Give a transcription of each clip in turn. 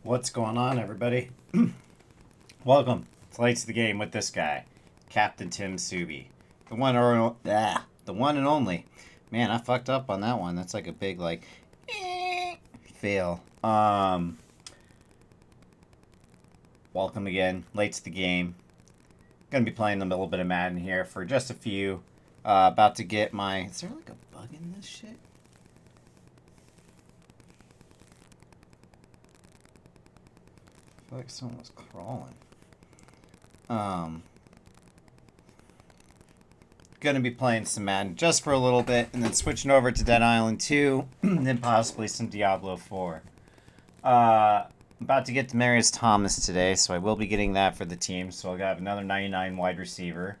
What's going on, everybody? Welcome to Lights of the Game with this guy, Captain Tim Subi, the one and only. Man, I fucked up on that one. That's like a big fail. Welcome again, Lights of the Game. Gonna be playing a little bit of Madden here for just a few. About to get my. Is there like a bug in this shit? I feel like someone was crawling. Gonna be playing some Madden just for a little bit, and then switching over to Dead Island 2, and then possibly some Diablo 4. About to get Demarius Thomas today, so I will be getting that for the team. So I'll have another 99 wide receiver.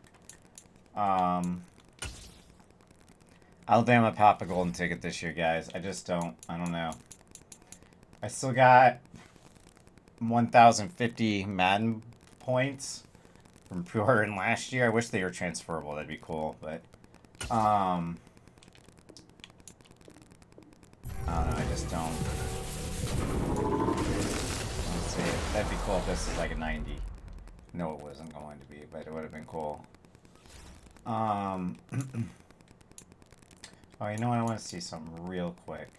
Alabama pop a golden ticket this year, guys. I don't know. I still got 1,050 Madden points from pre-ordering last year. I wish they were transferable. That'd be cool, but I don't know. I just don't. Let's see. That'd be cool if this is like a 90. No, it wasn't going to be, but it would have been cool. Oh, you know what? I want to see something real quick.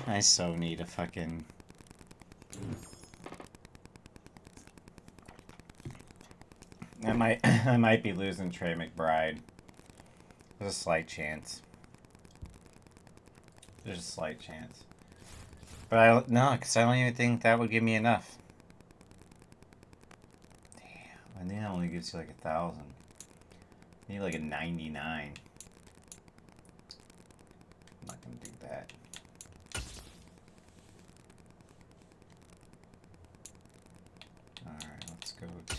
I so need a fucking... I might be losing Trey McBride. There's a slight chance. There's a slight chance. But no, because I don't even think that would give me enough. Damn, I think that only gives you like 1,000. I need like a 99. I'm not gonna do that. Alright, let's go to...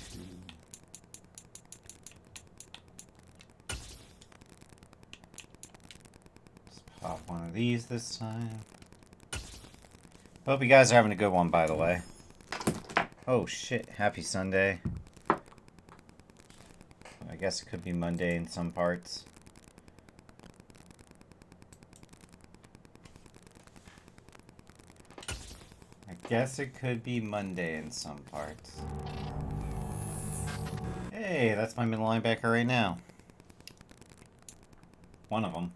Pop one of these this time. Hope you guys are having a good one, by the way. Oh shit, happy Sunday. I guess it could be Monday in some parts. I guess it could be Monday in some parts. Hey, that's my middle linebacker right now. One of them.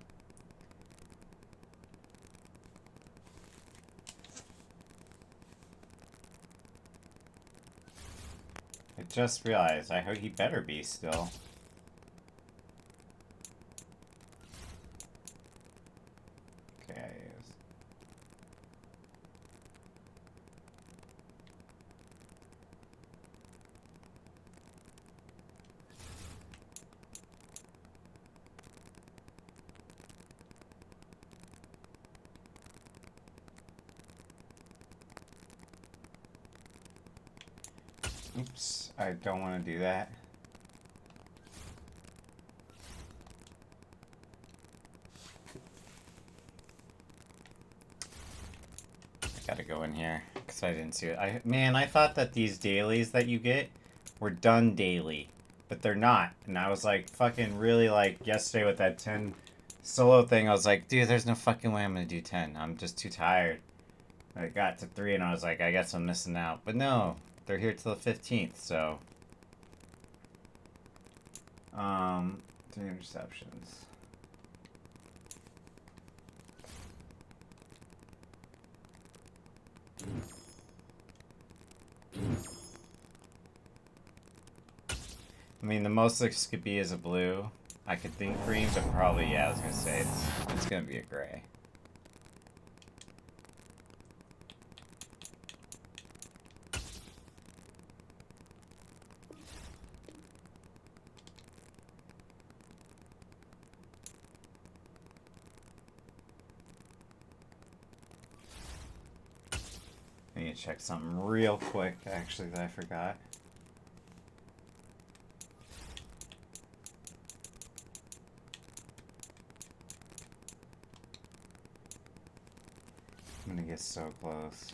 I just realized, I hope he better be still. Okay, I is. Oops, I don't want to do that. I gotta go in here, because I didn't see it. Man, I thought that these dailies that you get were done daily, but they're not. And I was like, fucking really, like, yesterday with that 10 solo thing, I was like, dude, there's no fucking way I'm gonna do 10. I'm just too tired. I got to 3 and I was like, I guess I'm missing out. But no, they're here till the 15th, so. 3 interceptions. I mean, the most this could be is a blue. I could think green, but probably, yeah, I was gonna say it's gonna be a gray. I need to check something real quick, actually, that I forgot. I'm gonna get so close.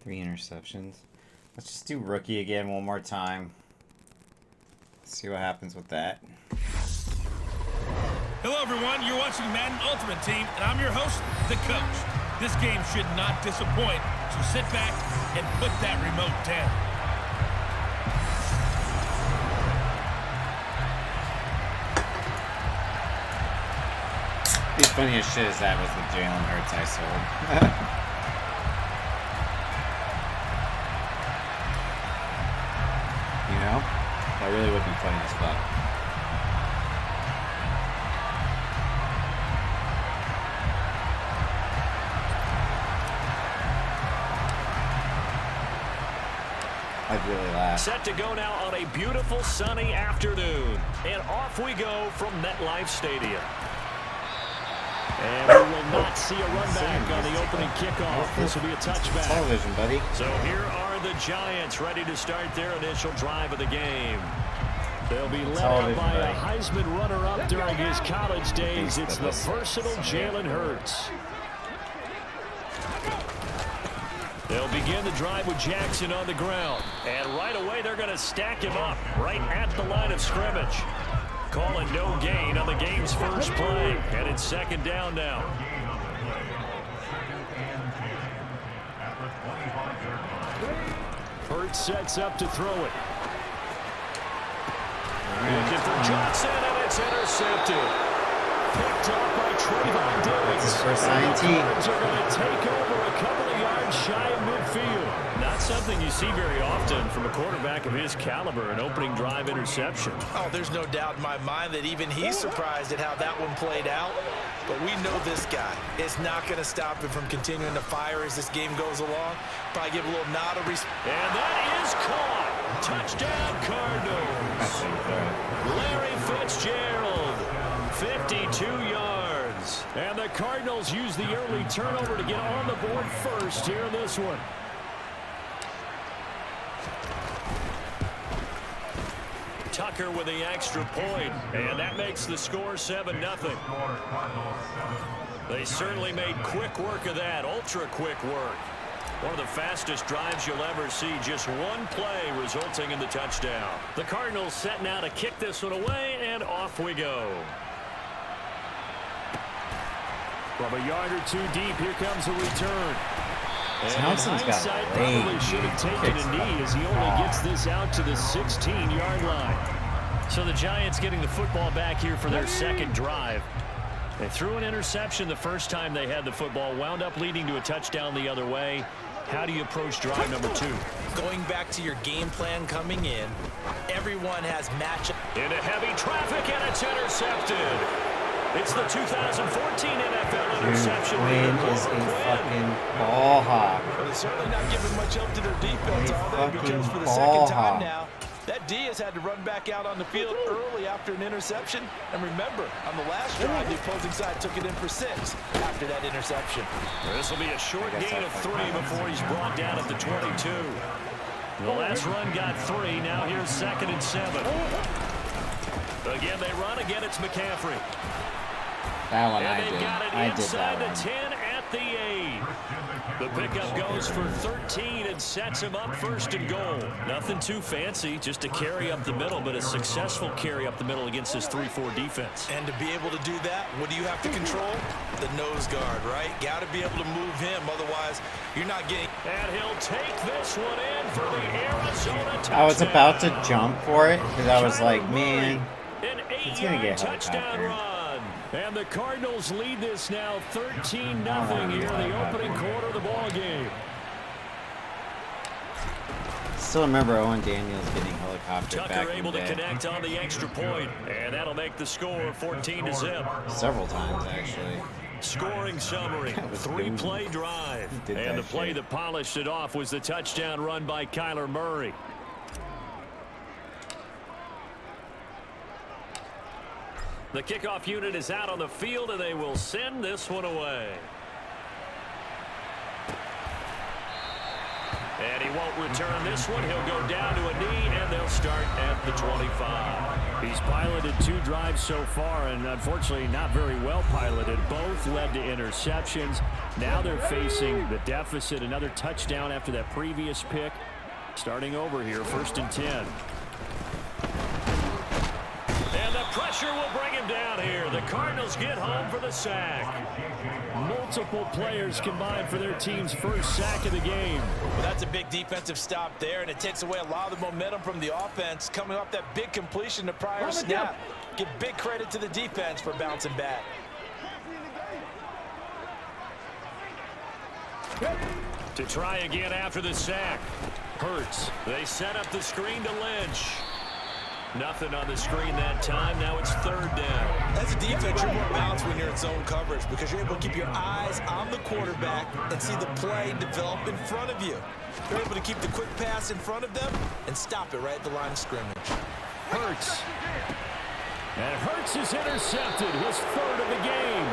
Three interceptions. Let's just do rookie again one more time. See what happens with that. Hello everyone, you're watching Madden Ultimate Team, and I'm your host, the coach. This game should not disappoint, so sit back and put that remote down. The funniest shit is that was the Jalen Hurts I sold. You know? That really would be funny as fuck. I'd really laugh. Set to go now on a beautiful sunny afternoon. And off we go from MetLife Stadium. And we will not see a run back on the opening kickoff. This will be a touchback. Television, buddy. So here are the Giants ready to start their initial drive of the game. They'll be led out by a Heisman runner-up during his college days. It's the versatile Jalen Hurts. They'll begin the drive with Jackson on the ground. And right away, they're going to stack him up right at the line of scrimmage. Calling no gain on the game's first play. And it's second down now. Hurts sets up to throw it. Looking for Johnson, and it's intercepted. Picked off by Trayvon Diggs. That's his first INT. Birds are going to take over a couple of yards shy of midfield. Not something you see very often from a quarterback of his caliber, an opening drive interception. Oh, there's no doubt in my mind that even he's surprised at how that one played out. But we know this guy. It's not going to stop him from continuing to fire as this game goes along. Probably give a little nod of respect. And that is caught. Touchdown, Cardinals. Larry Fitzgerald, 52 yards. And the Cardinals use the early turnover to get on the board first here in this one. Tucker with the extra point, and that makes the score 7-0. They certainly made quick work of that, ultra quick work. One of the fastest drives you'll ever see, just one play resulting in the touchdown. The Cardinals setting out to kick this one away, and off we go. From a yard or two deep, here comes a return. And Townsend's got a probably should have taken a knee as he only gets this out to the 16-yard line. So the Giants getting the football back here for their second drive. They threw an interception the first time they had the football, wound up leading to a touchdown the other way. How do you approach drive number 2? Going back to your game plan coming in, everyone has matchup. Into heavy traffic, and it's intercepted. It's the 2014 NFL interception. Quinn is a fucking ball hawk. But they're certainly not giving much help to their defense, are they? Because for the ball second time hawk. now, that D has had to run back out on the field early after an interception. And remember, on the last drive, the opposing side took it in for 6 after that interception. This will be a short gain of 3 before he's brought down at the 22. The last run got 3. Now here's 2nd and 7. Again, they run. Again, it's McCaffrey. That one And I they've did. got it I did inside that the one. 10 at at the 8. The pickup goes for 13 and sets him up first and goal. Nothing too fancy, just a carry up the middle, but a successful carry up the middle against this 3-4 defense. And to be able to do that, what do you have to control? The nose guard, right? Got to be able to move him, otherwise you're not getting... And he'll take this one in for the Arizona touchdown. I was about to jump for it because I was like, man, an it's going to get touchdown helicoptered. run. And the Cardinals lead this now 13-0 here in the opening quarter of the ball game. Still remember Owen Daniels getting helicoptered Tucker back in able the to day. connect on the extra point, and that'll make the score 14-0. Several times, actually. Scoring summary, That was 3-play boom. drive. He did And that the play shit. that polished it off was the touchdown run by Kyler Murray. The kickoff unit is out on the field, and they will send this one away. And he won't return this one. He'll go down to a knee, and they'll start at the 25. He's piloted 2 drives so far, and unfortunately not very well piloted. Both led to interceptions. Now they're facing the deficit. Another touchdown after that previous pick. Starting over here, 1st and 10. And the pressure will bring him down here. The Cardinals get home for the sack. Multiple players combined for their team's first sack of the game. Well, that's a big defensive stop there, and it takes away a lot of the momentum from the offense coming off that big completion the prior snap. Give big credit to the defense for bouncing back. To try again after the sack. Hurts. They set up the screen to Lynch. Nothing on the screen that time. Now it's 3rd down. As a defense, you're more balanced when you're in zone coverage because you're able to keep your eyes on the quarterback and see the play develop in front of you. You're able to keep the quick pass in front of them and stop it right at the line of scrimmage. Hurts. And Hurts is intercepted. His 3rd of the game.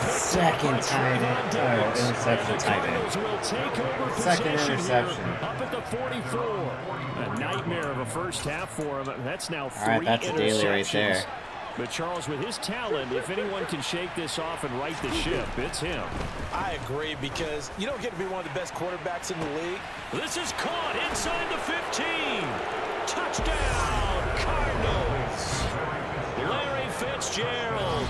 Second tight end. Interception tight end. Will take over Second possession interception. here, up at the 44. A nightmare of a first half for him. That's now 3 All right, that's a daily right there. But Charles, with his talent, if anyone can shake this off and right the ship, it's him. I agree because you don't get to be one of the best quarterbacks in the league. This is caught inside the 15. Touchdown, Cardinals. Larry Fitzgerald.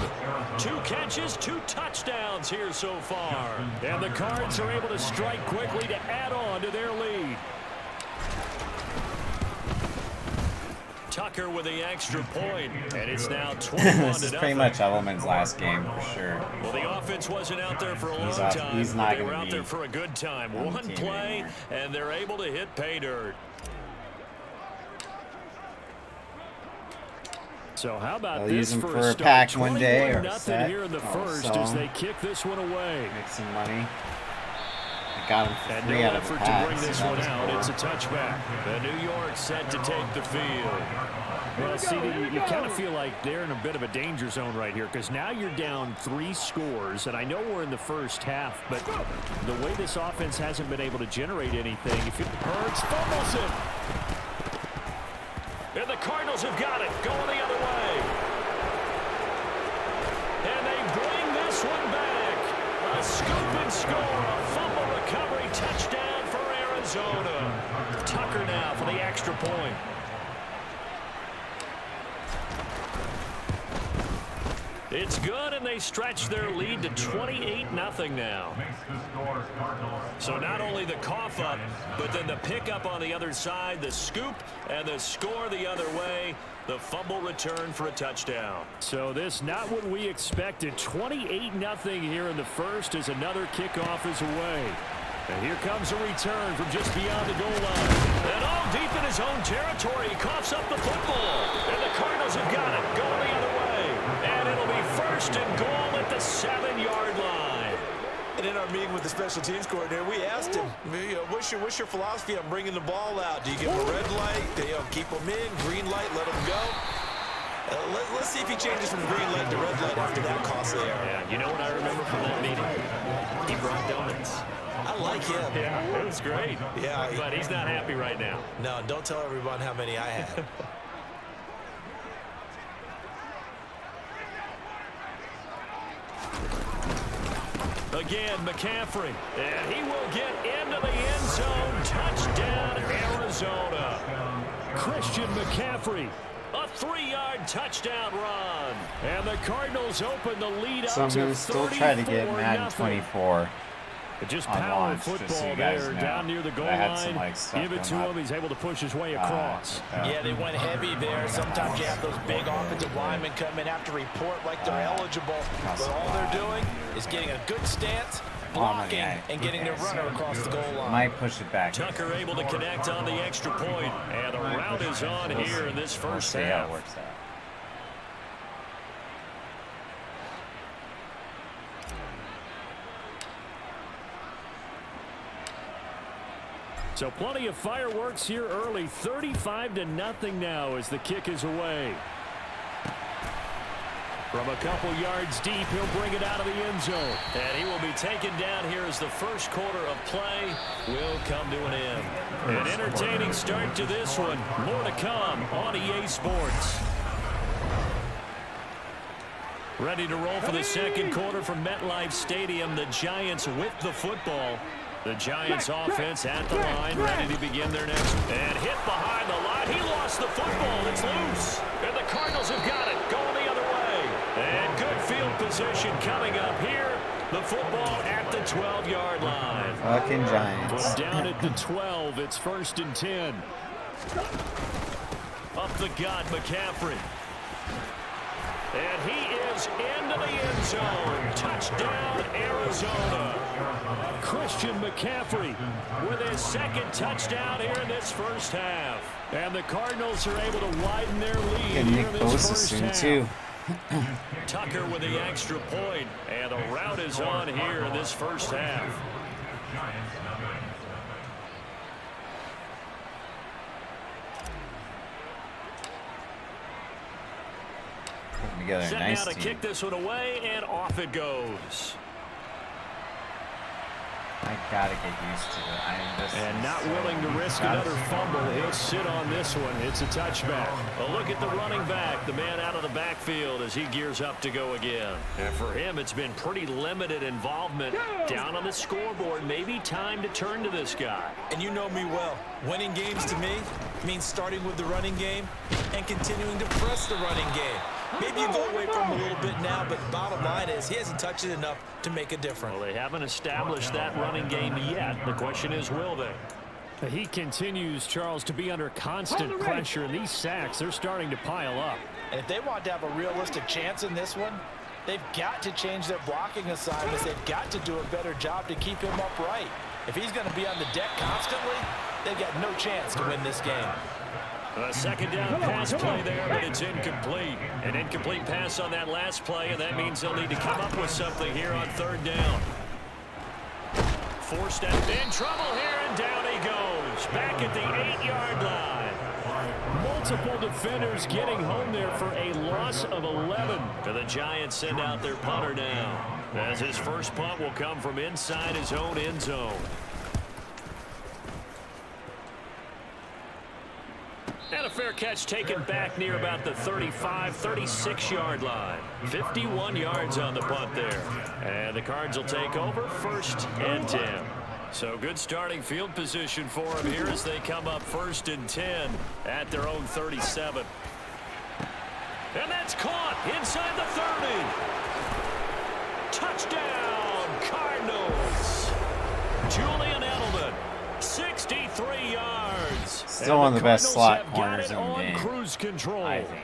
2 catches, 2 touchdowns here so far. And the Cards are able to strike quickly to add on to their lead. Tucker with the extra point, and it's now 21-0. This is pretty much Edelman's last game for sure. Well, the offense wasn't out there for a long off- time. he's not they were gonna out be there for a good time. on the One team play, anymore. and they're able to hit pay dirt. So how about I'll this use him for for a a start? pack one day or 21-0 set. here in the I'll first sell as him. they kick this one away. Make some money. I got him for And 3 no out of effort the to pack. bring this so one that out. was It's a cool. touchback. The New York set to take the field. Well, see, you kind of feel like they're in a bit of a danger zone right here because now you're down 3 scores, and I know we're in the first half, but the way this offense hasn't been able to generate anything, if it hurts, fumbles it. And the Cardinals have got it, going the other way. And they bring this one back. A scoop and score, a fumble recovery touchdown for Arizona. Tucker now for the extra point. It's good, and they stretch their lead to 28-0 now. So not only the cough up, but then the pickup on the other side, the scoop, and the score the other way. The fumble return for a touchdown. So this not what we expected. 28-0 here in the first as another kickoff is away. And here comes a return from just beyond the goal line. And all deep in his own territory, he coughs up the football. And the Cardinals have got it, going the other way. And it'll be 1st and goal at the 7-yard line. And in our meeting with the special teams coordinator, we asked him, what's your philosophy on bringing the ball out? Do you give him a red light? Keep them in, green light, let them go? Let's see if he changes from green light to red light after that costly error. Yeah, you know what I remember from that meeting? He brought donuts. I like him. Yeah, it was great. Yeah. But he's not happy right now. No, don't tell everyone how many I had. Again, McCaffrey. And he will get into the end zone. Touchdown, Arizona. Christian McCaffrey. A 3-yard touchdown run. And the Cardinals open the lead up So I'm to going to still try to get 34-0. Madden 24. But just on power launch, football just so you guys there know. down near the goal I had line. some, like, stuff Give it to going him. up. He's able to push his way across. Yeah, they went heavy there. Sometimes you have those big offensive linemen come in after report like they're eligible. But all they're doing is getting a good stance, blocking, and getting their runner across the goal line. Might push it back. Tucker able to connect on the extra point. And the route is on here in this first See how it half. works out. So plenty of fireworks here early. 35-0 now as the kick is away. From a couple yards deep, he'll bring it out of the end zone. And he will be taken down here as the first quarter of play will come to an end. An entertaining start to this one. More to come on EA Sports. Ready to roll for the second quarter from MetLife Stadium. The Giants with the football. The Giants offense at the line, ready to begin their next. And hit behind the line. He lost the football. It's loose. And the Cardinals have got it. Going the other way. And good field position coming up here. The football at the 12-yard line. Fucking Giants. Down at the 12. It's 1st and 10. Up the gut, McCaffrey. And he is into the end zone. Touchdown, Arizona. Christian McCaffrey with his second touchdown here in this first half. And the Cardinals are able to widen their lead And here Nick in this Bosa first soon half. too. Tucker with the extra point. And the route is on here in this first half. Together, Setting nice out to team. kick this one away, and off it goes. I gotta get used to it. And not willing to risk another fumble. He'll sit on this one. It's a touchback. A look at the running back, the man out of the backfield as he gears up to go again. And for him, it's been pretty limited involvement. Down on the scoreboard, maybe time to turn to this guy. And you know me well. Winning games to me means starting with the running game and continuing to press the running game. Maybe you go away from him a little bit now, but bottom line is he hasn't touched it enough to make a difference. Well, they haven't established that running game yet. The question is, will they? He continues, Charles, to be under constant pressure, and these sacks, they're starting to pile up. And if they want to have a realistic chance in this one, they've got to change their blocking assignments. They've got to do a better job to keep him upright. If he's going to be on the deck constantly, they've got no chance to win this game. A second down pass play there, but it's incomplete. An incomplete pass on that last play, and that means they'll need to come up with something here on 3rd down. Forced out, in trouble here, and down he goes. Back at the 8-yard line. Multiple defenders getting home there for a loss of 11. And the Giants send out their punter now, as his first punt will come from inside his own end zone. And a fair catch taken back near about the 35, 36-yard line. 51 yards on the punt there. And the Cards will take over 1st and 10. So good starting field position for them here as they come up 1st and 10 at their own 37. And that's caught inside the 30. Touchdown, Cardinals. Julian Edelman, 63 yards. Still one of the best slot corners in the game, Cruise control. I think.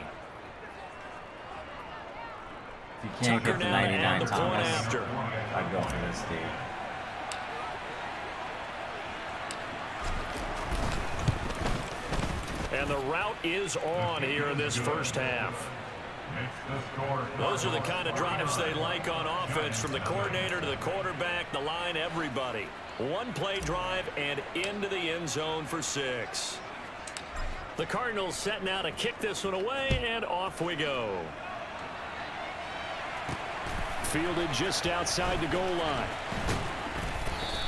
If you can't get the 99 Thomas, I'd go for this dude. And the route is on here in this first half. Those are the kind of drives they like on offense, from the coordinator to the quarterback, the line, everybody. One play drive and into the end zone for 6. The Cardinals setting out to kick this one away, and off we go. Fielded just outside the goal line.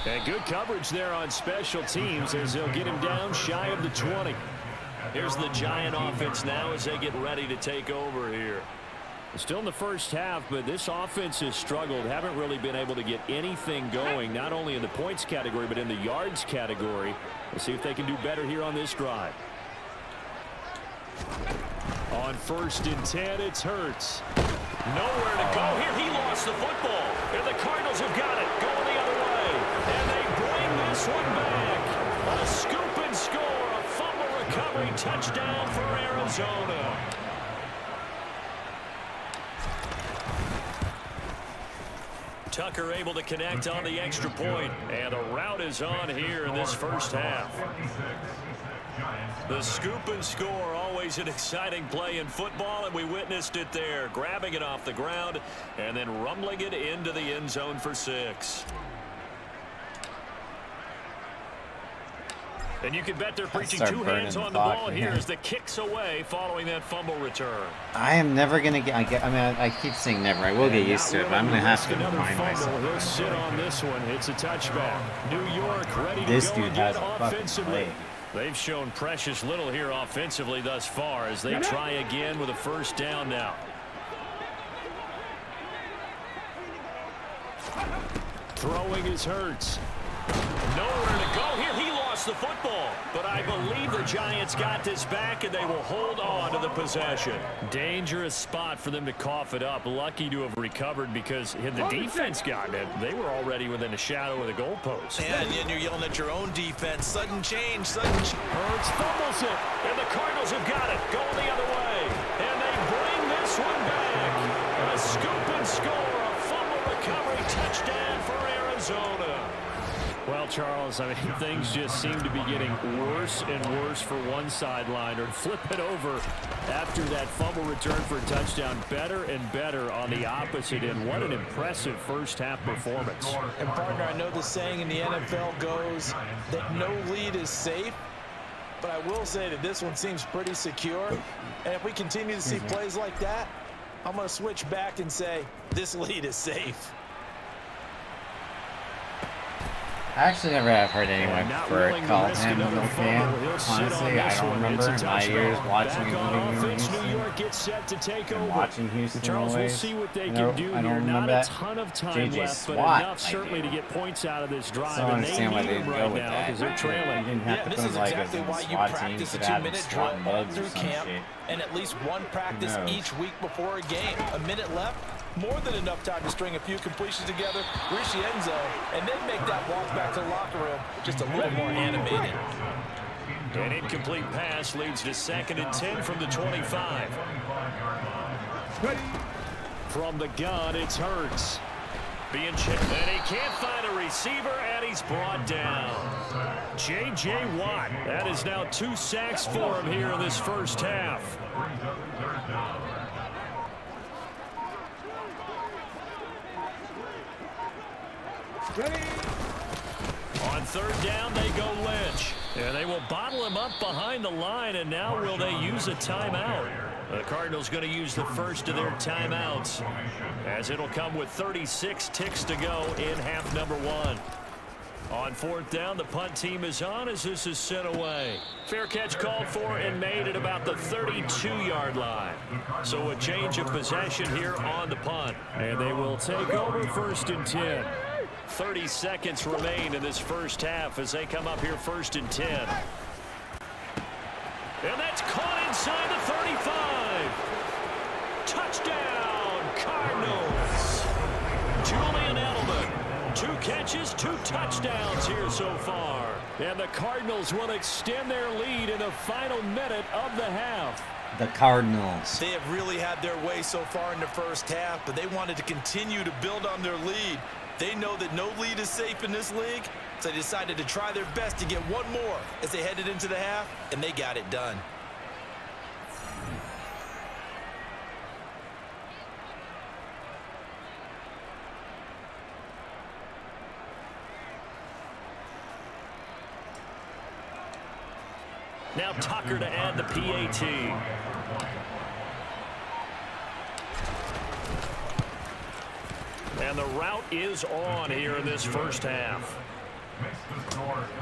And good coverage there on special teams as they'll get him down shy of the 20. Here's the Giant offense now as they get ready to take over here. Still in the first half, but this offense has struggled. Haven't really been able to get anything going, not only in the points category, but in the yards category. Let's see if they can do better here on this drive. On 1st and 10, it's Hurts. Nowhere to go here. He lost the football. And the Cardinals have got it. Going the other way. And they bring this one back. A scoop and score. A fumble recovery touchdown for Arizona. Tucker able to connect on the extra point. And the route is on here in this first half. The scoop and score, always an exciting play in football, and we witnessed it there. Grabbing it off the ground and then rumbling it into the end zone for 6. And you can bet they're preaching 2 hands on the ball here as the kick's away following that fumble return. I am never going to get, I keep saying never. I will get used to it, but I'm going to have to remind myself. He'll sit on this one. It's a touchback. New York ready This to go dude has again a fucking offensively. play. They've shown precious little here offensively thus far as they try again with a first down now. Throwing is Hurts. Nowhere to go here. He lost the football, but I believe the Giants got this back, and they will hold on to the possession. Dangerous spot for them to cough it up. Lucky to have recovered because had the defense gotten it, they were already within a shadow of the goalpost. Yeah, and you're yelling at your own defense. Sudden change, sudden change. Hurts fumbles it, and the Cardinals have got it. Going the other way, and they bring this one back. A scoop and score, a fumble recovery touchdown for Arizona. Well, Charles, I mean, things just seem to be getting worse and worse for one sideline, or flip it over after that fumble return for a touchdown. Better and better on the opposite end. What an impressive first-half performance. And, partner, I know the saying in the NFL goes that no lead is safe, but I will say that this one seems pretty secure. And if we continue to see plays like that, I'm going to switch back and say this lead is safe. I actually never have heard anyone for call him no fan. Honestly, I don't remember in my years watching Houston. Watching Houston Charles, we'll always. see what they can do here. Not a ton of time JJ left, but Swat, enough certainly to get points out of this drive. I don't And they understand why need they them didn't go right with now that. because they're trailing. You didn't have to this put is like exactly a why you SWAT team practice to a have 2-minute SWAT drill bugs or through some camp shit. and at least one practice knows? each week before a game. A minute left, more than enough time to string a few completions together, reach the end zone, and then make that walk back to the locker room just a little more animated. An incomplete pass leads to 2nd and 10 from the 25. From the gun, it's Hurts. Being checked, and he can't find a receiver, and he's brought down. J.J. Watt. That is now 2 sacks for him here in this first half. On 3rd down, they go Lynch. And they will bottle him up behind the line, and now will they use a timeout? The Cardinals going to use the first of their timeouts, as it'll come with 36 ticks to go in half number 1. On 4th down, the punt team is on as this is sent away. Fair catch called for and made at about the 32-yard line. So a change of possession here on the punt. And they will take over 1st and 10. 30 seconds remain in this first half as they come up here 1st and 10. And that's caught inside the 35. Touchdown, Cardinals. Julian Edelman, 2 catches, 2 touchdowns here so far. And the Cardinals will extend their lead in the final minute of the half. The Cardinals. They have really had their way so far in the first half, but they wanted to continue to build on their lead. They know that no lead is safe in this league, so they decided to try their best to get one more as they headed into the half, and they got it done. Now Tucker to add the PAT. And the route is on here in this first half.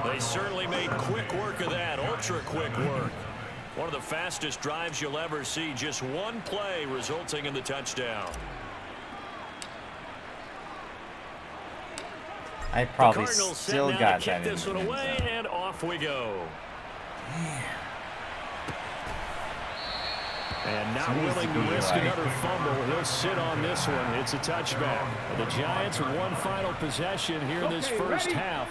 They certainly made quick work of that, ultra quick work. One of the fastest drives you'll ever see. Just one play resulting in the touchdown. I probably the Cardinals still set now got to that kick in this the one end away, zone. and off we go. And not Seems willing to to be risk like- another fumble. He'll sit on this one. It's a touchback. The Giants with one final possession here in this first half.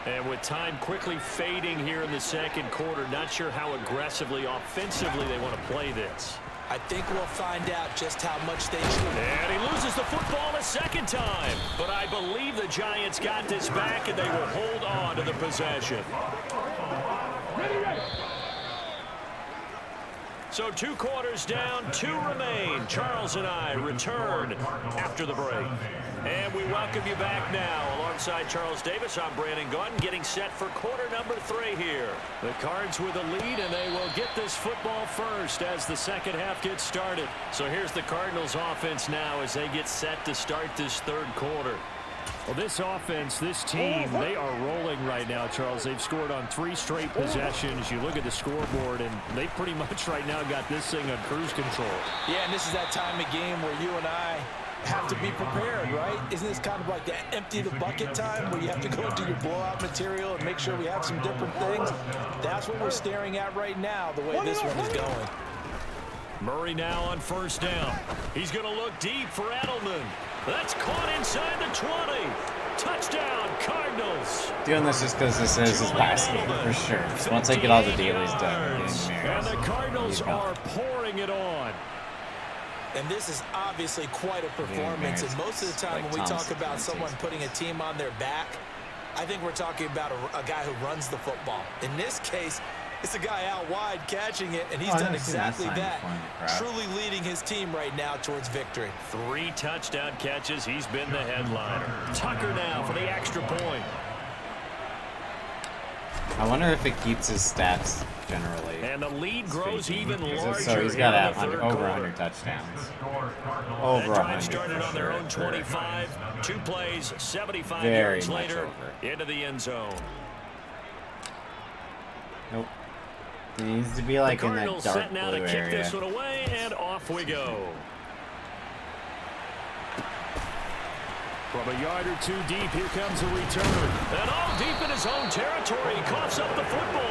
And with time quickly fading here in the second quarter, not sure how aggressively, offensively they want to play this. I think we'll find out just how much they should. And he loses the football a second time. But I believe the Giants got this back, and they will hold on to the possession. So 2 quarters down, 2 remain. Charles and I return after the break. And we welcome you back now. Alongside Charles Davis, I'm Brandon Gaudin, getting set for quarter number 3 here. The Cards with a lead, and they will get this football first as the second half gets started. So here's the Cardinals offense now as they get set to start this third quarter. Well, this offense, this team, they are rolling right now, Charles. They've scored on 3 straight possessions. You look at the scoreboard, and they pretty much right now got this thing on cruise control. Yeah, and this is that time of game where you and I have to be prepared, right? Isn't this kind of like that empty the bucket time where you have to go into your blowout material and make sure we have some different things? That's what we're staring at right now, the way this one is going. Murray now on first down. He's going to look deep for Edelman. That's caught inside the 20. Touchdown, Cardinals. Doing this just because this is his last game, for sure. So once I get all the dailies done, And the Cardinals are pouring it on. And this is obviously quite a performance. And most of the time when we talk about someone putting a team on their back, I think we're talking about a guy who runs the football. In this case, it's a guy out wide catching it, and he's done exactly that, truly leading his team right now towards victory. 3 touchdown catches. He's been the headliner. Tucker now for the extra point. I wonder if it keeps his stats generally. And the lead grows even larger. So he's got over 100 touchdowns. Over 100. Started on their own 25. 2 plays, 75 Very yards much later, over. into the end zone. Nope. It needs to be like The in that Cardinals dark set now to blue kick area. this one away, and off we go. From a yard or 2 deep, here comes a return. And all deep in his own territory, he coughs up the football.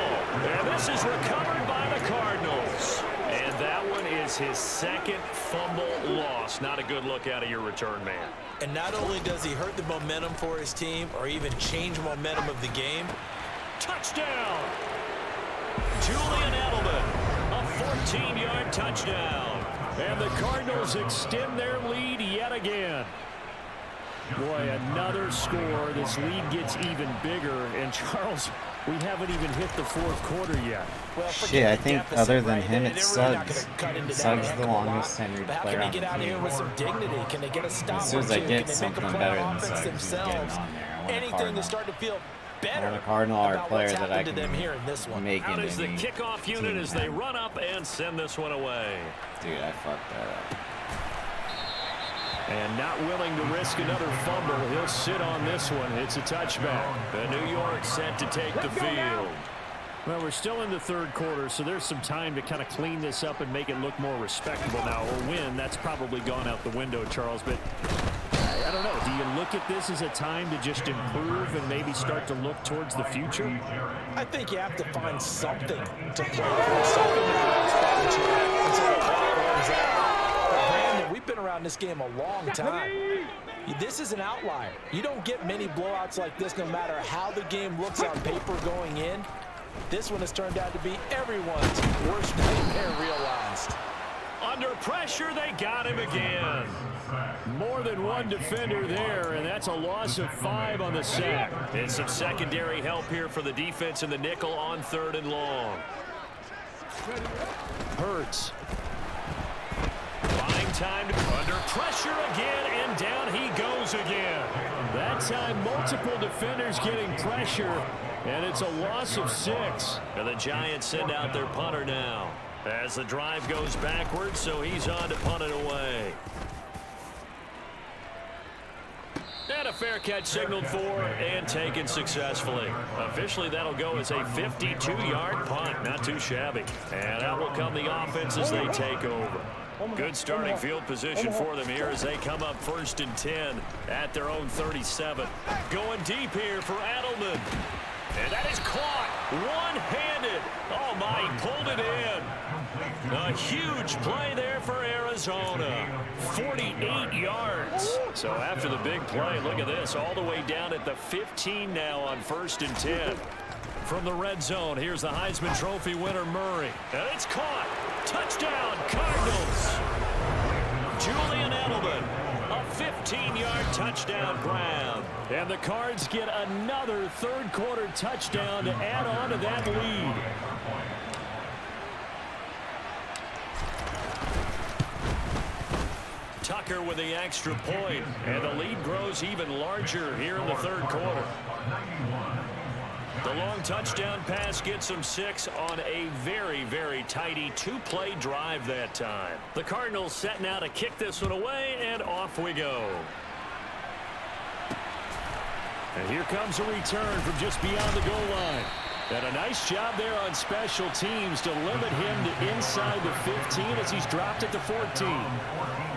And this is recovered by the Cardinals. And that one is his second fumble loss. Not a good look out of your return man. And not only does he hurt the momentum for his team or even change momentum of the game. Touchdown! Julian Edelman, a 14-yard touchdown. And the Cardinals extend their lead yet again. Boy, another score. This lead gets even bigger. And Charles, we haven't even hit the fourth quarter yet. Well, Shit, I think other than him, it's They're really not Suggs. gonna cut into that Suggs heck the of a lot. longest tenured But how player can on they the get out of here team. with some dignity? Can they get a stop As soon as or I two? get Can they something make a play better on than offense Suggs, he's getting themselves? on there. I want a Anything Cardinal. to start to feel I better want a Cardinal or a about player what's that I happened to them can here in this one. make Out it is the any kickoff unit team as they have. run up and send this one away. Dude, I fucked that up. And not willing to risk another fumble, he'll sit on this one. It's a touchback. The New York set to take the field. Well, we're still in the third quarter, so there's some time to kind of clean this up and make it look more respectable now. A win, that's probably gone out the window, Charles, but I don't know. Do you look at this as a time to just improve and maybe start to look towards the future? I think you have to find something to play for, something to get this until the clock runs out. But Brandon, we've been around this game a long time. This is an outlier. You don't get many blowouts like this no matter how the game looks on paper going in. This one has turned out to be everyone's worst nightmare realized. Under pressure, they got him again. More than one defender there, and that's a loss of 5 on the sack. And some secondary help here for the defense in the nickel on 3rd and long. Hurts. Buying time under pressure again, and down he goes again. That time, multiple defenders getting pressure, and it's a loss of 6. And the Giants send out their punter now as the drive goes backwards, so he's on to punt it away. And a fair catch signaled for and taken successfully. Officially, that'll go as a 52-yard punt. Not too shabby. And out will come the offense as they take over. Good starting field position for them here as they come up 1st and 10 at their own 37. Going deep here for Adelman. And that is caught one-handed. Oh, my, he pulled it in. A huge play there for Arizona. 48 yards. So after the big play, look at this, all the way down at the 15 now on 1st and 10. From the red zone, here's the Heisman Trophy winner, Murray. And it's caught. Touchdown, Cardinals. Julian Edelman, a 15-yard touchdown grab. And the Cards get another third-quarter touchdown to add on to that lead. Tucker with the extra point, and the lead grows even larger here in the third quarter. The long touchdown pass gets them 6 on a very, very tidy 2-play drive that time. The Cardinals set now to kick this one away, and off we go. And here comes a return from just beyond the goal line. And a nice job there on special teams to limit him to inside the 15 as he's dropped it to 14.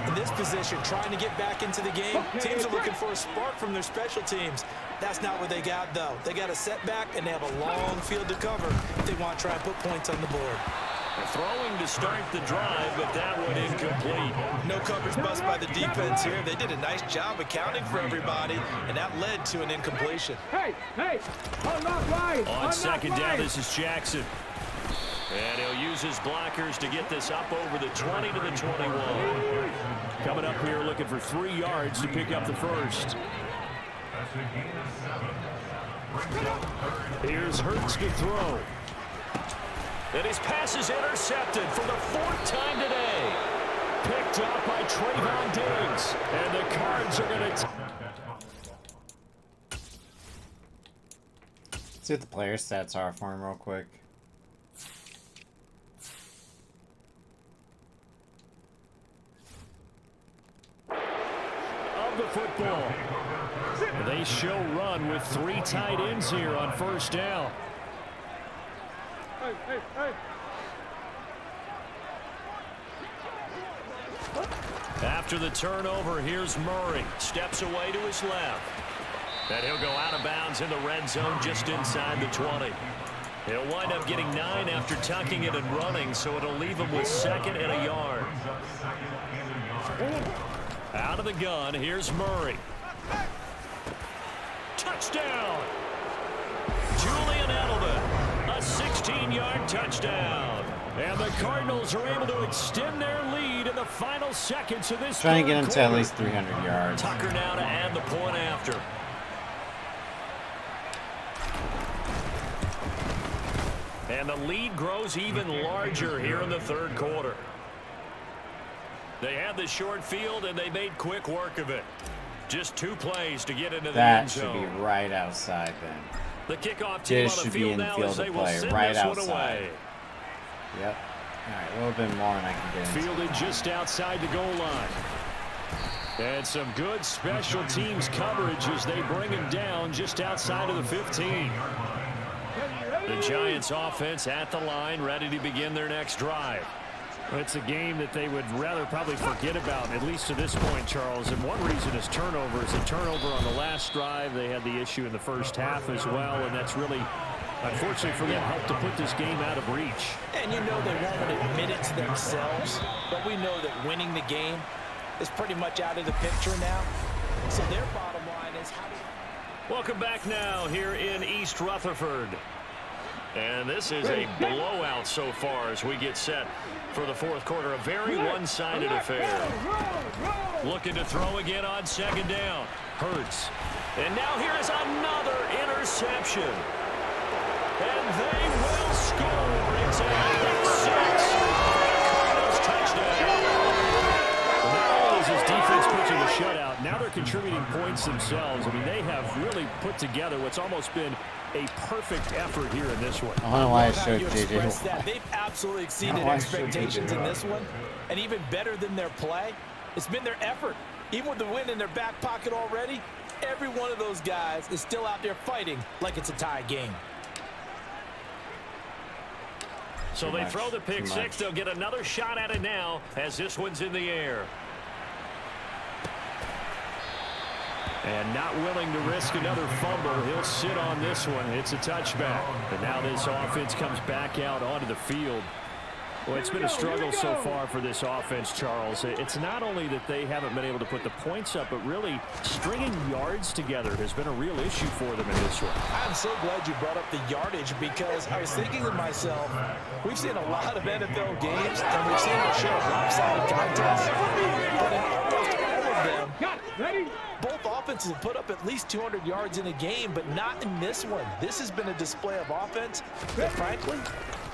In this position, trying to get back into the game, teams are looking for a spark from their special teams. That's not what they got, though. They got a setback, and they have a long field to cover if they want to try and put points on the board. Throwing to start the drive, but that one incomplete. No coverage bust by the defense here. They did a nice job accounting for everybody, and that led to an incompletion. Hey, I'm not right. On second down, this is Jackson. And he'll use his blockers to get this up over the 20 to the 21. Coming up here looking for 3 yards to pick up the first. Here's Hurts to throw. And his pass is intercepted for the 4th time today. Picked up by Trayvon Diggs. And the Cards are going to... See what the player stats are for him real quick. Of the football. They show run with 3 tight ends here on 1st down. After the turnover, here's Murray. Steps away to his left. And he'll go out of bounds in the red zone just inside the 20. He'll wind up getting 9 after tucking it and running, so it'll leave him with 2nd and a yard. Out of the gun, here's Murray. Touchdown! Julian Edelman, a 16-yard touchdown. And the Cardinals are able to extend their lead in the final seconds of this Trying to get him to at quarter. least 300 yards. Tucker now to add the point after. And the lead grows even larger here in the third quarter. They had the short field, and they made quick work of it. Just 2 plays to get into the end zone. That should be right outside then. The kickoff team This on the should be field in now field as they of will play, send right this one outside. away. Yep. Alright, a little bit more and I can get into Fielded just outside the goal line. And some good special teams coverage as they bring him down just outside of the 15. The Giants offense at the line, ready to begin their next drive. It's a game that they would rather probably forget about, at least to this point, Charles. And one reason is turnovers. A turnover on the last drive. They had the issue in the first half as well, and that's really, unfortunately for them, helped to put this game out of reach. And you know they won't admit it to themselves, but we know that winning the game is pretty much out of the picture now. So their bottom line is how do... Welcome back now here in East Rutherford. And this is a blowout so far as we get set for the fourth quarter. A very one-sided affair. Looking to throw again on second down. Hurts. And now here is another interception. And they will score. It's a pick six. Cardinals touchdown. Not only is his defense pitching a shutout, now they're contributing points themselves. I mean, they have really put together what's almost been a perfect effort here in this one. I don't know why I How showed you JJ. express that. They've absolutely exceeded expectations in this one. And even better than their play, it's been their effort. Even with the win in their back pocket already, every one of those guys is still out there fighting like it's a tie game. So they throw the pick six. They'll get another shot at it now as this one's in the air. And not willing to risk another fumble. He'll sit on this one. It's a touchback. And now this offense comes back out onto the field. Well, it's been a struggle so far for this offense, Charles. It's not only that they haven't been able to put the points up, but really stringing yards together has been a real issue for them in this one. I'm so glad you brought up the yardage because I was thinking to myself, we've seen a lot of NFL games, and we've seen them show lopsided contests. But in almost all of them, both offenses have put up at least 200 yards in a game, but not in this one. This has been a display of offense that, frankly,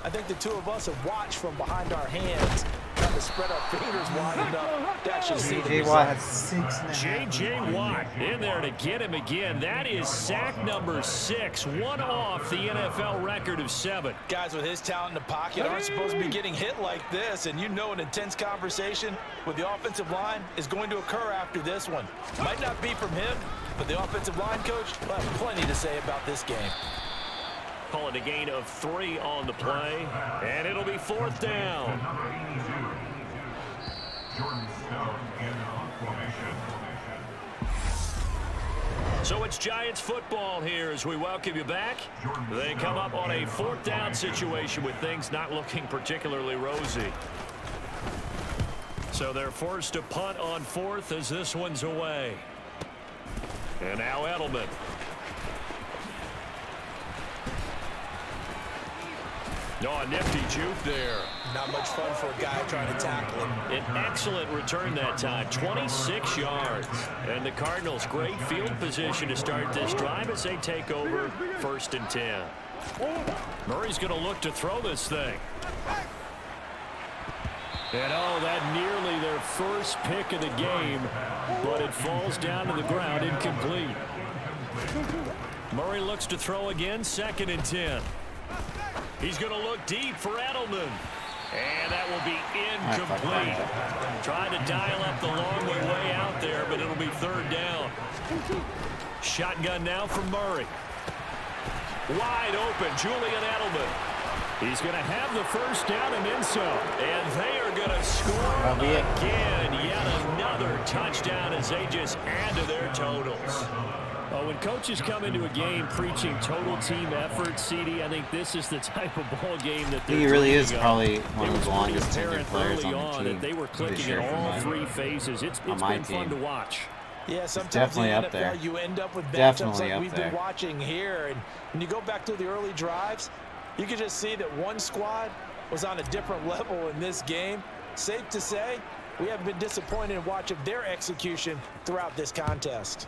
I think the two of us have watched from behind our hands, trying to spread our fingers wide enough to actually see the J.J. Watt has 6.5. J.J. Watt in there to get him again. That is sack number 6, one off the NFL record of 7. Guys with his talent in the pocket aren't supposed to be getting hit like this, and you know an intense conversation with the offensive line is going to occur after this one. Might not be from him, but the offensive line coach will have plenty to say about this game. Call it a gain of 3 on the play, and it'll be 4th down. So it's Giants football here as we welcome you back. They come up on a 4th down situation with things not looking particularly rosy. So they're forced to punt on 4th as this one's away. And now Edelman. Oh, a nifty juke there. Not much fun for a guy trying to tackle him. An excellent return that time, 26 yards. And the Cardinals, great field position to start this drive as they take over 1st and 10. Murray's going to look to throw this thing. And oh, that nearly their first pick of the game, but it falls down to the ground incomplete. Murray looks to throw again, 2nd and 10. He's going to look deep for Edelman. And that will be incomplete. Trying to dial up the long way out there, but it'll be 3rd down. Shotgun now from Murray. Wide open, Julian Edelman. He's going to have the 1st down and then some. And they are going to score again. Yet another touchdown as they just add to their totals. Oh, when coaches come into a game preaching total team effort, CD, I think this is the type of ball game that they're He really is dreaming probably of. one of the longest tenured players early on the team. that they were clicking in all 3 phases. It's been fun to watch. Yeah, sometimes definitely in the up there. NFL you end up with matchups Definitely like up we've there. been watching here. And when you go back to the early drives, you can just see that one squad was on a different level in this game. Safe to say, we haven't been disappointed in watching their execution throughout this contest.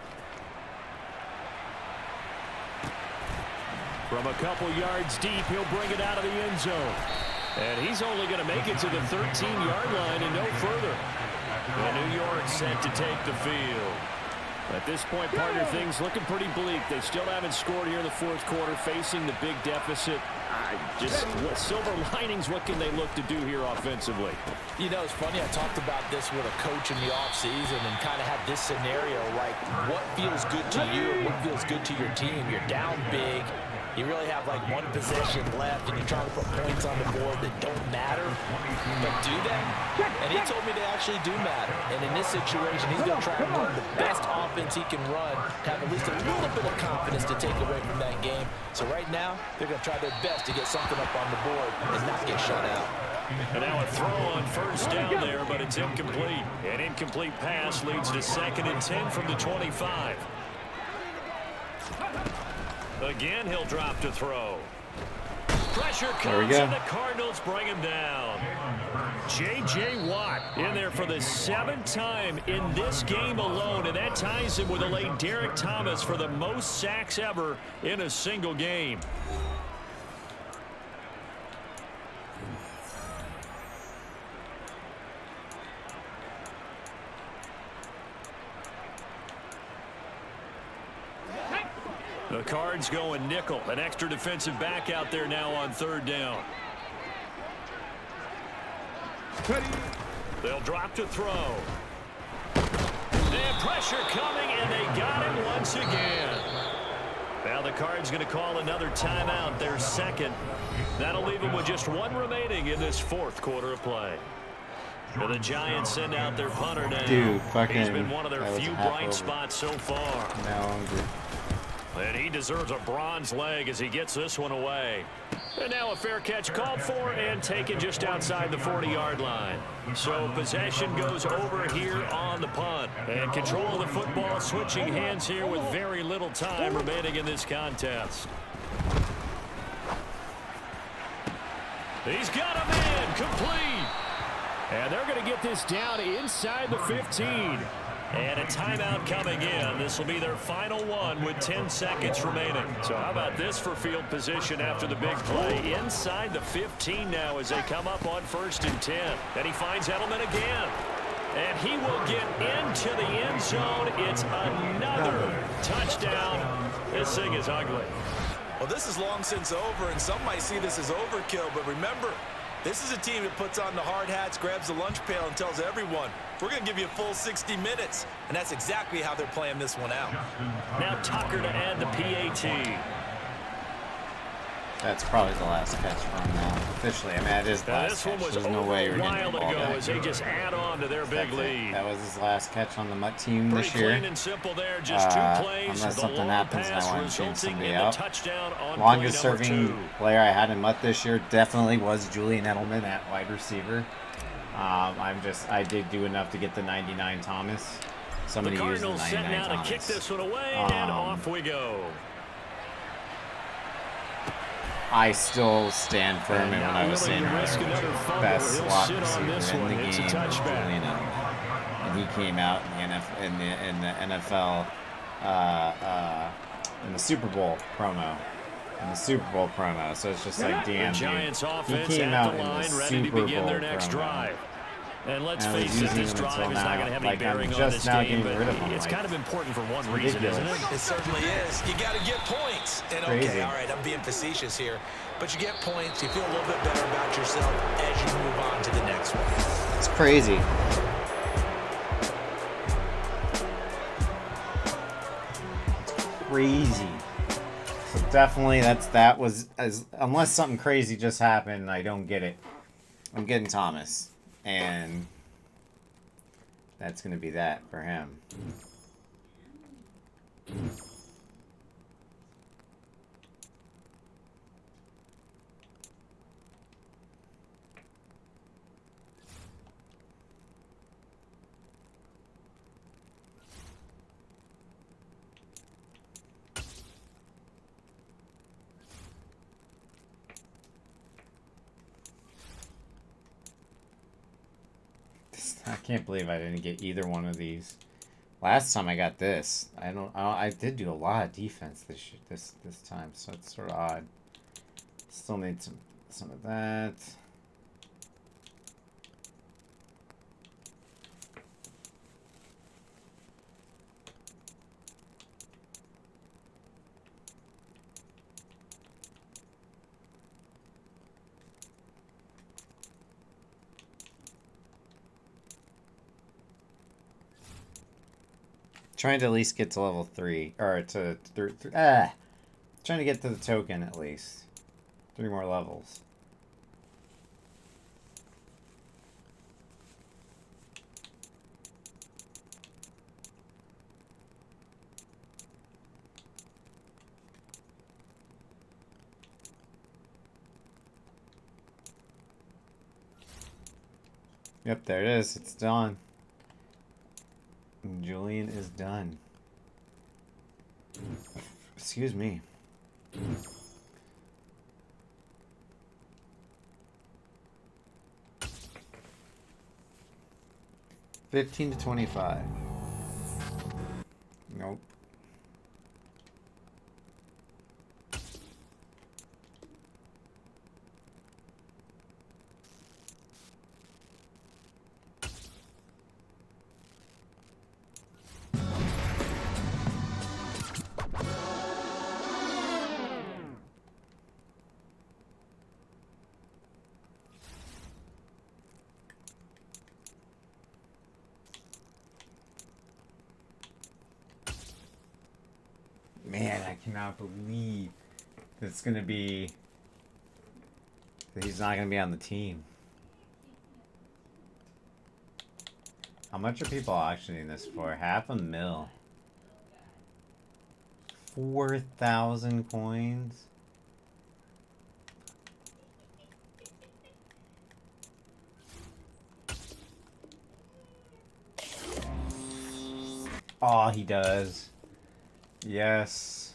From a couple yards deep, he'll bring it out of the end zone. And he's only going to make it to the 13-yard line and no further. And New York set to take the field. At this point, partner, things looking pretty bleak. They still haven't scored here in the 4th quarter, facing the big deficit. Just silver linings, what can they look to do here offensively? You know, it's funny, I talked about this with a coach in the offseason and kind of had this scenario, like what feels good to you and what feels good to your team. You're down big. You really have like 1 possession left, and you're trying to put points on the board that don't matter. But do that? And he told me they actually do matter. And in this situation, he's going to try and run the best offense he can run to have at least a little bit of confidence to take away from that game. So right now, they're going to try their best to get something up on the board and not get shut out. And now a throw on 1st down there, but it's incomplete. An incomplete pass leads to 2nd and 10 from the 25. Again, he'll drop to throw. Pressure comes, and the Cardinals bring him down. J.J. Watt in there for the 7th time in this game alone, and that ties him with the late Derek Thomas for the most sacks ever in a single game. The Cards going nickel. An extra defensive back out there now on 3rd down. They'll drop to throw. And pressure coming, and they got him once once again. Now the Cards going to call another timeout, their second. That'll leave them with just one remaining in this fourth quarter of play. Now the Giants send out their punter now. Dude, fucking, he's been one of their few bright spots so far. Now hungry. And he deserves a bronze leg as he gets this one away. And now a fair catch called for and taken just outside the 40-yard line. So possession goes over here on the punt. And control of the football switching hands here with very little time remaining in this contest. He's got a man complete. And they're going to get this down inside the 15. And a timeout coming in. This will be their final one with 10 seconds remaining. So how about this for field position after the big play? Inside the 15 now as they come up on 1st and 10. Then he finds Edelman again. And he will get into the end zone. It's another touchdown. This thing is ugly. Well, this is long since over, and some might see this as overkill. But remember, this is a team that puts on the hard hats, grabs the lunch pail, and tells everyone, we're going to give you a full 60 minutes. And that's exactly how they're playing this one out. Now Tucker to add the PAT. That's probably the last catch for him now. Officially, I mean, it is the last catch. There's no way you're getting the ball back. As they just add on to their big lead. That was his last catch on the Mutt team this year. Clean and simple there. Just 2 plays. Unless something happens and I want to change somebody out. On longest serving player I had in Mutt this year definitely was Julian Edelman at wide receiver. I did do enough to get the 99 Thomas. Somebody used the 99 Thomas. To kick this one away, and off we go. I still stand firm in what I was saying earlier. Best slot receiver in the game, Julian Edelman. And he came out in the NFL in the Super Bowl promo. So it's just like, damn, dude. He came out in the Super Bowl promo. And let's face it, this drive is not going to have any bearing on this game, but it's kind of important for one reason, isn't it? It certainly is. You got to get points. And okay, all right, I'm being facetious here, but you get points, you feel a little bit better about yourself as you move on to the next one. It's crazy. Crazy. So definitely that was unless something crazy just happened, I don't get it. I'm getting Thomas. And that's going to be that for him. I can't believe I didn't get either one of these. Last time I got this. I did do a lot of defense this time, so it's sort of odd. Still need some of that. Trying to at least get to level 3, or to trying to get to the token at least. 3 more levels. Yep, there it is. It's done. Julian is done. Excuse me. $15 to $25. Nope. Man, I cannot believe it's gonna be that he's not gonna be on the team. How much are people auctioning this for? $500,000. 4,000 coins. Oh, he does. Yes.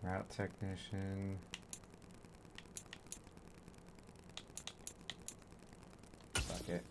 Route technician. Fuck it.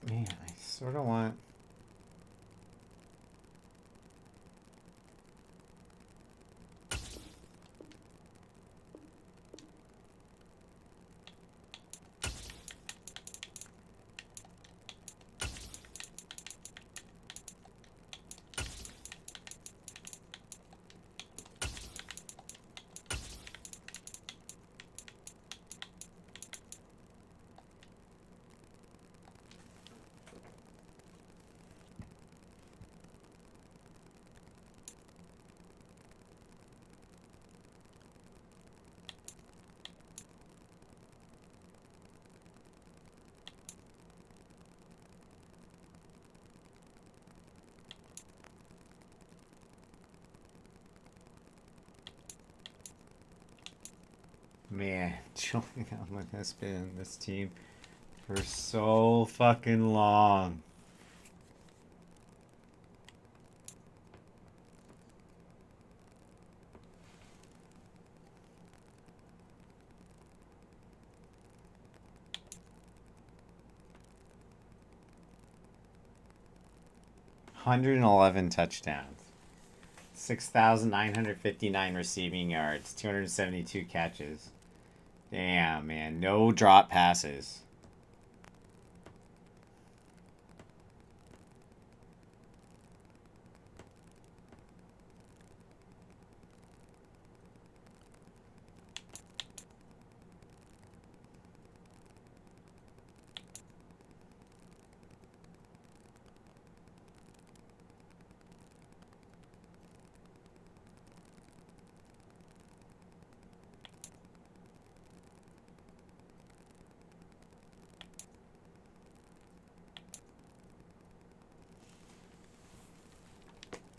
Man, I sort of want... Man, Julian has been in this team for so fucking long. $111 touchdowns, 6,959 receiving yards, 272 catches. Damn, man, no drop passes.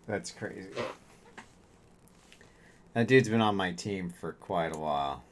That's crazy. That dude's been on my team for quite a while.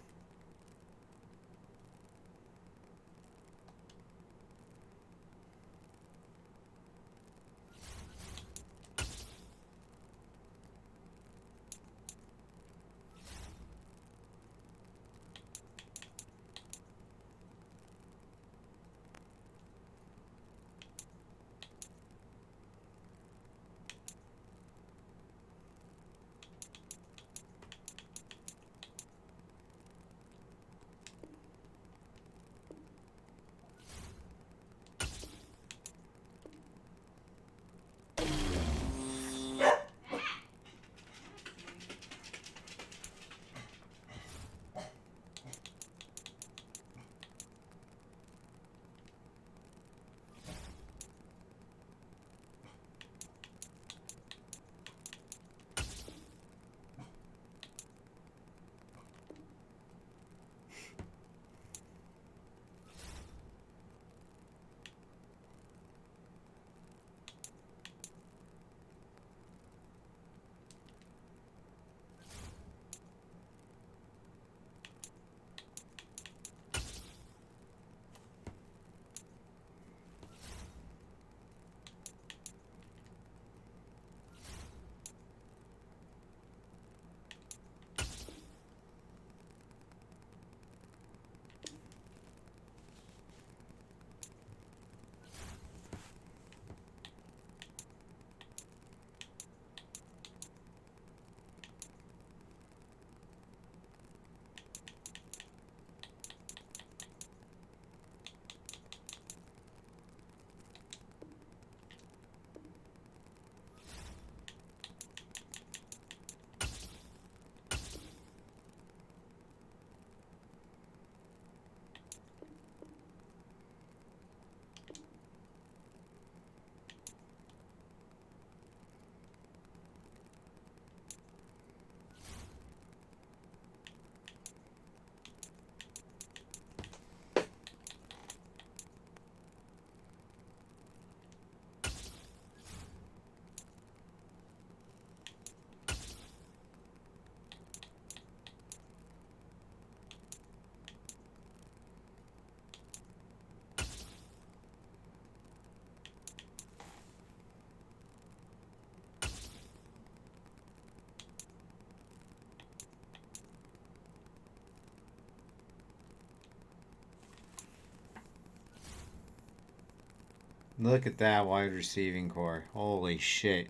Look at that wide receiving core. Holy shit.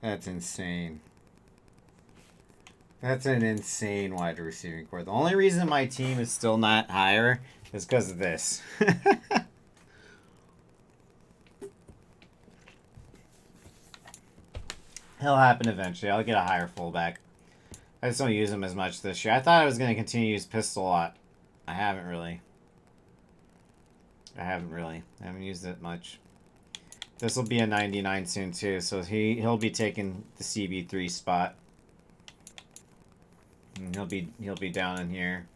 That's insane. That's an insane wide receiving core. The only reason my team is still not higher is because of this. It'll happen eventually. I'll get a higher fullback. I just don't use him as much this year. I thought I was going to continue to use pistol a lot. I haven't really. I haven't used it much. This will be a 99 soon too, so he'll be taking the CB3 spot. And he'll be down in here.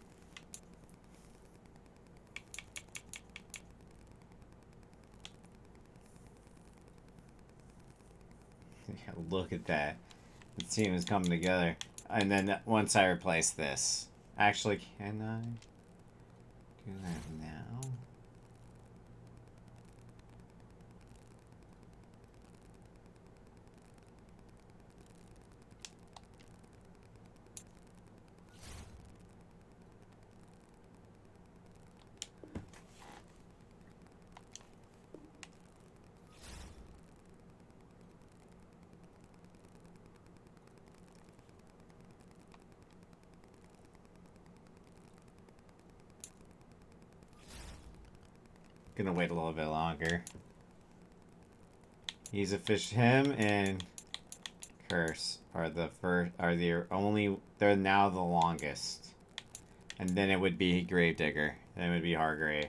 Yeah, look at that. The team is coming together. And then once I replace this, actually, can I do that now? Gonna wait a little bit longer. He's him and Curse are they're now the longest. And then it would be Gravedigger. Then it would be Hargrave.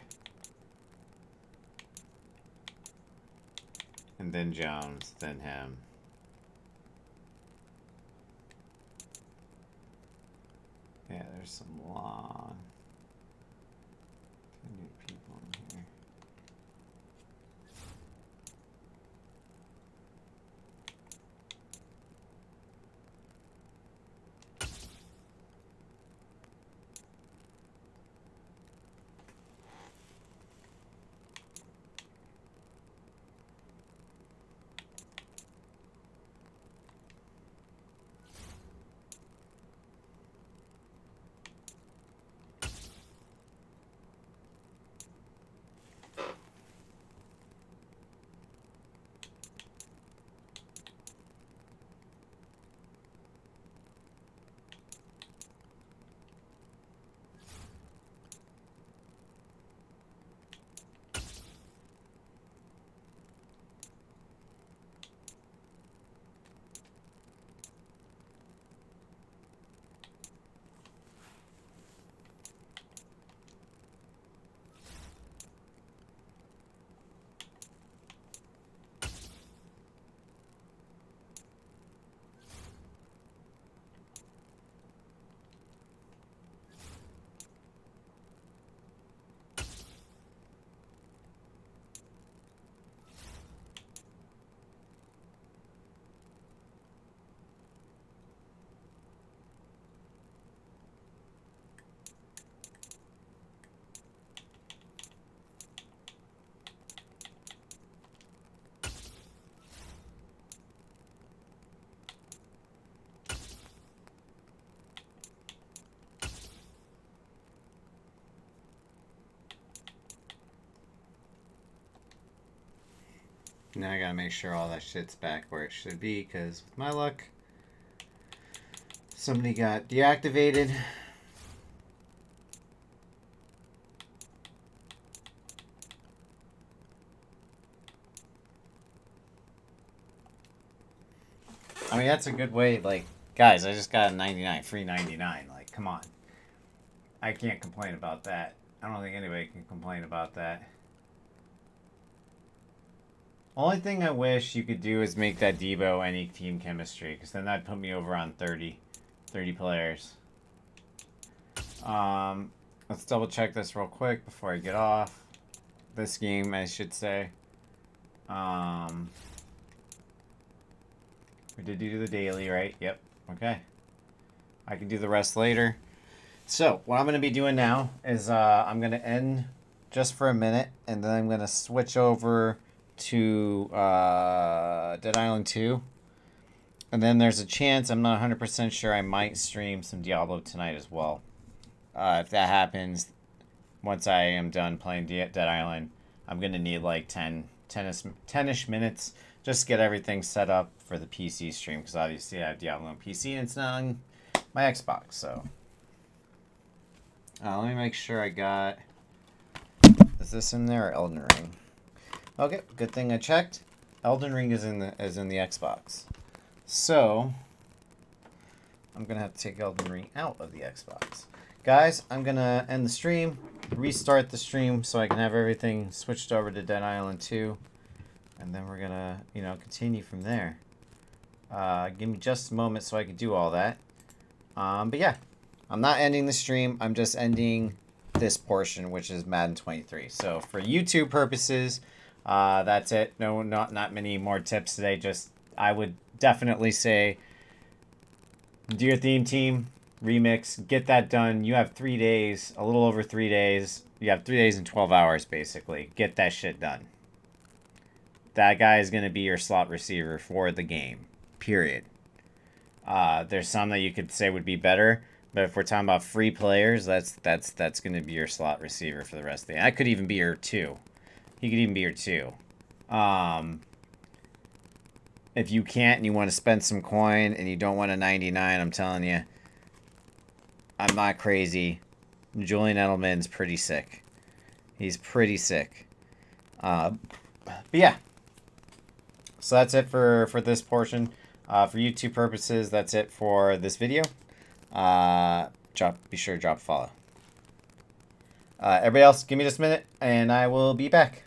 And then Jones, then him. Yeah, there's some long people in here. Now I gotta make sure all that shit's back where it should be, because with my luck, somebody got deactivated. I mean, that's a good way, like, guys, I just got a 99, free 99. Like, come on. I can't complain about that. I don't think anybody can complain about that. Only thing I wish you could do is make that Debo any team chemistry, because then that'd put me over on 30 players. Let's double check this real quick before I get off. This game, I should say. We did do the daily, right? Yep. Okay. I can do the rest later. So, what I'm going to be doing now is I'm going to end just for a minute, and then I'm going to switch over to Dead Island 2. And then there's a chance, I'm not 100% sure, I might stream some Diablo tonight as well. If that happens, once I am done playing Dead Island, I'm going to need like 10 10-ish minutes. Just get everything set up for the PC stream, because obviously I have Diablo on PC and it's not on my Xbox. So let me make sure I got. Is this in there or Elden Ring? Okay, good thing I checked. Elden Ring is in the Xbox. So I'm gonna have to take Elden Ring out of the Xbox. Guys, I'm gonna end the stream, restart the stream so I can have everything switched over to Dead Island 2, and then we're gonna, continue from there. Give me just a moment so I can do all that. But yeah, I'm not ending the stream. I'm just ending this portion, which is Madden 23. So for YouTube purposes, that's it. No, not many more tips today. Just I would definitely say do your theme team remix, get that done. You have 3 days, a little over 3 days. You have 3 days and 12 hours basically. Get that shit done. That guy is going to be your slot receiver for the game. Period. There's some that you could say would be better, but if we're talking about free players, that's going to be your slot receiver for the rest of the game. That could even be your 2. He could even be your 2. If you can't and you want to spend some coin and you don't want a 99, I'm telling you, I'm not crazy. Julian Edelman's pretty sick. He's pretty sick. But yeah. So that's it for this portion. For YouTube purposes, that's it for this video. Be sure to drop a follow. Everybody else, give me just a minute and I will be back.